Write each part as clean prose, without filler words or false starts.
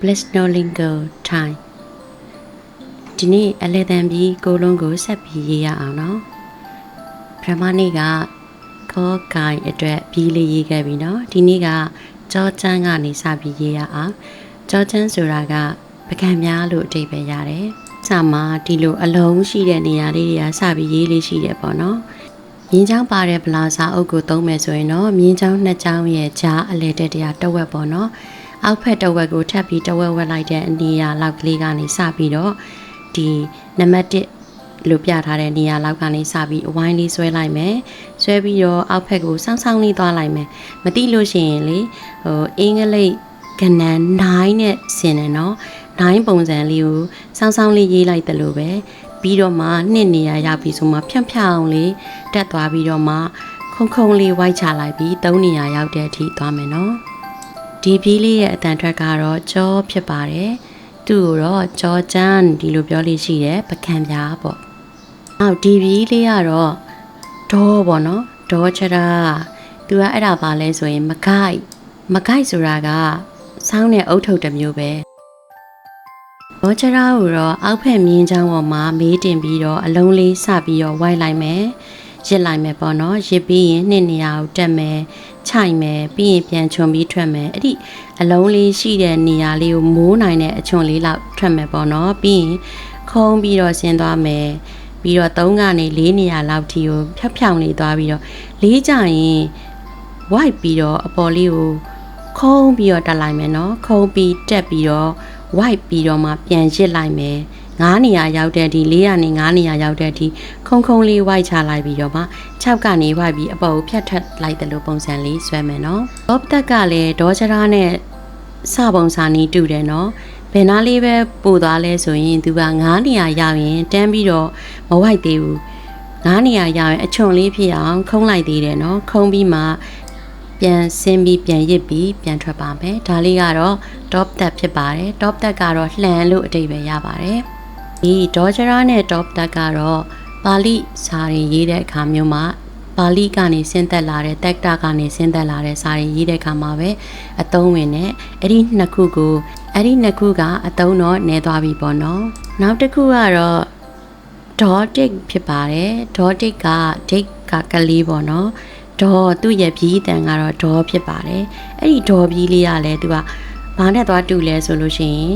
Bless no lingo time ဒီနေ့အလဲတန်ပြီးကိုလုံးကိုဆက်ပြီးရေးရအောင်နော်ပထမနေ့ကကောကိုင်အတွက်ပြီးလေးရေးခဲ့ပြီနော်ဒီနေ့ကကြောချမ်းကနေစပြီးရေးရအောင်ကြောချမ်းဆိုတာကပကံများလို့အဓိပ္ပာယ်ရတယ်စာမှာဒီလိုအလုံးရှိတဲ့နေရာလေးတွေကစပြီးရေးလေးရှိတယ်ပေါ့နော်မြင်းချောင်းပါတဲ့ဗလာစာအုပ်ကိုသုံးမယ်ဆိုရင်တော့မြင်းချောင်းနှစ်ချောင်းရဲ့ကြားအလဲတက်တရားတစ်ဝက်ပေါ့နော်အောက်ဖက်တစ်ဝက်ကိုထပ်ပြီးတစ်ဝက်ဝက်လိုက်တဲ့နေရာလောက်ကလေးကနေစပြီးတော့ဒီနံပါတ်1လို့ပြထားတဲ့နေရာလောက်ကနေစပြီးအဝိုင်းလေးဆွဲလိုက်မယ်ဆွဲပြီးတော့အောက်ဖက်ကိုစောင်းစောင်းလေးသွားလိုက်မယ်မသိလို့ရှိရင်လေအင်္ဂလိပ်ကဏ္ဍ9နဲ့ဆင်တယ်နော်9ပုံစံလေးကိုစောင်းစောင်းလေးရေးလိုက်တယ်လို့ပဲပြီးတော့မှနှစ်နေရာရောက်ပြီးဆိုမှဖြန့်ဖြောင်းလေးတက်သွားပြီးတော့မှခုံလေးဝိုက်ချလိုက်ပြီး3နေရာရောက်တဲ့အထိသွားမယ်နော်ဒီပြီးလေးရဲ့အတန်ထွက်ကတော့ကြောဖြစ်ပါတယ်သူ့ကိုတော့ကြောချမ်းဒီလိုပြောလို့ရှိတယ်ပကံပြားပေါ့နောက်ဒီပြီးလေးကတော့ဒေါပေါ့နော်ဒေါချရာသူကအဲ့ဒါပါလဲဆိုရင်မကိုက်ဆိုတာကစောင်းတဲ့အုတ်ထုပ်တစ်မျိုးပဲဒေါချရာကိုတော့အောက်ဖက်မြင်းချောင်းပေါ်မှာမေးတင်ပြီးတော့အလုံးလေးစပြီးတော့ဝိုက်လိုက်မယ်ရစ်လိုက်မယ်ပေါ့နော်ရစ်ပြီးရင်နှစ်နေရာကိုတက်မယ်ခြိုက်မယ်ပြီးရင်ပြန်ချွန်ပြီးထွက်မယ်အဲ့ဒီအလုံးလေးရှိတဲ့နေရာလေးကိုမိုးနိုင်တဲ့အချွန်လေးလောက်ထွက်မယ်ပေါ့နော်ပြီးရင်ခုံးပြီးတော့ဆင်းသွားမယ်ပြီးတော့3ကနေ4နေရာလောက်ထိကိုဖြောင်လေးသွားပြီးတော့4ကြရင်ဝိုက်ပြီးတော့အပေါ်လေးကိုခုံးပြီးတော့တက်လိုက်မယ်နော်ခုံးပြီးတက်ပြီးတော့ဝိုက်ပြီးတော့မှပြန်ရစ်လိုက်မယ်9နေရာရောက်တဲ့ဒီ4ကနေ9နေရာရောက်တဲ့ဒီခုံလေးဝိုက်ချလိုက်ပြီးတော့မှ6ကနေဝိုက်ပြီးအပေါ်ကိုဖြတ်ထက်လိုက်တယ်လို့ပုံစံလေးဆွဲမယ်နော်ဒေါပတက်ကလည်းဒေါချရာနဲ့စပုံစာနီးတူတယ်နော်ဘယ်နာလေးပဲပို့သွားလဲဆိုရင်သူက9နေရာရောက်ရင်တန်းပြီးတော့မဝိုက်သေးဘူး9နေရာရောက်ရင်အချွန်လေးဖြစ်အောင်ခုံးလိုက်သေးတယ်နော်ခုံးပြီးမှပြန်ဆင်းပြီးပြန်ရစ်ပြီးပြန်ထွက်ပါမယ်ဒါလေးကတော့ top tab ဖြစ်ပါတယ် top tab ကတော့လှန်လို့အဓိပ္ပာယ်ရပါတယ်ဒီဒေါချရာနဲ့ top tab ကတော့ပါဠိစာရင်ရေးတဲ့အခါမျိုးမှာပါဠိကနေဆင်းသက်လာတဲ့တက်တာကနေဆင်းသက်လာတဲ့စာရင်ရေးတဲ့အခါမှာပဲအသုံးဝင်တဲ့အဲ့ဒီနှစ်ခုကအသုံးတော့နည်းသွားပြီပေါ့နော်နောက်တစ်ခုကတော့ dottic ဖြစ်ပါတယ် dottic က dick ကကလေးပေါ့နော်ဒေါ်သူ့ရဲ့ပြီးတန်ကတော့ဒေါ်ဖြစ်ပါတယ်အဲ့ဒီဒေါ်ပြီးလေးကလည်းသူကဘာနဲ့သွားတူလဲဆိုလို့ရှိရင်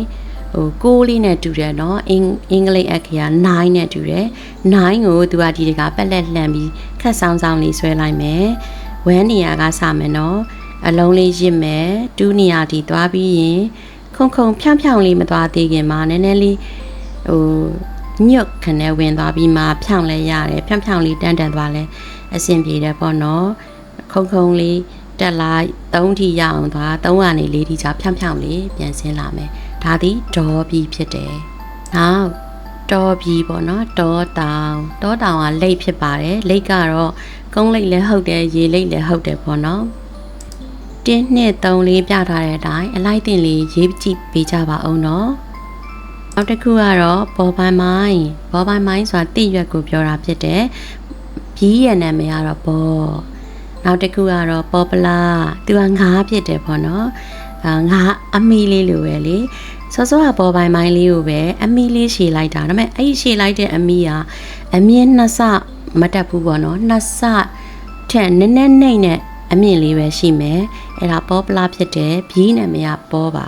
6လေးနဲ့တူတယ်เนาะအင်္ဂလိပ်အခရာ9နဲ့တူတယ်9ကိုသူကဒီတကပက်လက်လှန်ပြီးခက်ဆောင်ဆောင်လေးဆွဲလိုက်မယ်1နေရာကစမယ်เนาะအလုံးလေးရစ်မယ်2နေရာဒီသွားပြီးရင်ခုံဖြောင်းလေးမသွားသေးခင်မှာနည်းနည်းလေးညွတ်ခနဲ့ဝင်သွားပြီးမှဖြောင်းလဲရတယ်ဖြောင်းလေးတန်းသွားလဲအဆင်ပြေတယ်ပေါ့နော်ခုံလေးတက်လိုက်3ထိရအောင်သွား3ကနေ4ထိချဖြောင်းလေးပြန်ဆင်းလာမယ်ဒါသည်ဒေါ်ပြီးဖြစ်တယ်နောက်တောပြီးပေါ့နော်တောတောင်ကလိတ်ဖြစ်ပါတယ်လိတ်ကတော့ကုန်းလိတ်လည်းဟုတ်တယ်ရေလိတ်လည်းဟုတ်တယ်ပေါ့နော်1 2 3လေးပြထားတဲ့အတိုင်းအလိုက်တင်လေးရေးကြည့်ပေးကြပါဦးနော်နောက်တစ်ခုကတော့ဘောပိုင်မိုင်းဆိုတာတိရွက်ကိုပြောတာဖြစ်တယ်ပြီးရနာမည်ကတော့ဘောနောက်တစ်ခုကတော့ပေါ်ပလာသူကငါးဖြစ်တယ်ပေါ့နော်ငါအမီလေးလိုပဲလေစောကပေါ်ပိုင်မိုင်းလေးကိုပဲအမီလေးရှည်လိုက်တာဒါပေမဲ့အဲ့ရှည်လိုက်တဲ့အမီကအမြင့်2ဆမတက်ဘူးပေါ့နော်2ဆထက်နည်းနည်းနှိမ့်နဲ့အမြင့်လေးပဲရှိမယ်အဲ့ဒါပေါ်ပလာဖြစ်တယ်ပြီးနာမည်ကပေါ်ပါ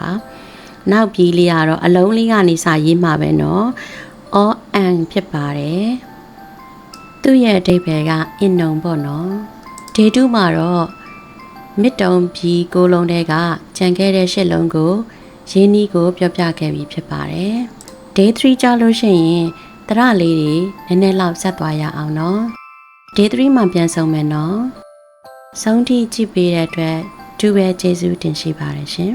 နောက်ပြီးလေးကတော့အလုံးလေးကနေစရေးမှာပဲเนาะ all and ဖြစ်ပါတယ်သူ့ရဲ့အဓိပ္ပာယ်ကအင်နုံပေါ့နော်ဒေတုမှာတော့မြစ်တုံပြီး6လုံးတဲကကြံခဲ့တဲ့8လုံးကိုရင်းနှီးကိုပြောပြခဲ့ပြီးဖြစ်ပါတယ် day 3ကြာလို့ရှိရင်တရလေးတွေနည်းနည်းလောက်ဆက်သွားရအောင်เนาะ day 3မှာပြန်ဆုံးမယ်เนาะဆုံးထိကြည့်ပေးတဲ့အတွက်သူပဲကျေးဇူးတင်ရှိပါတယ်ရှင်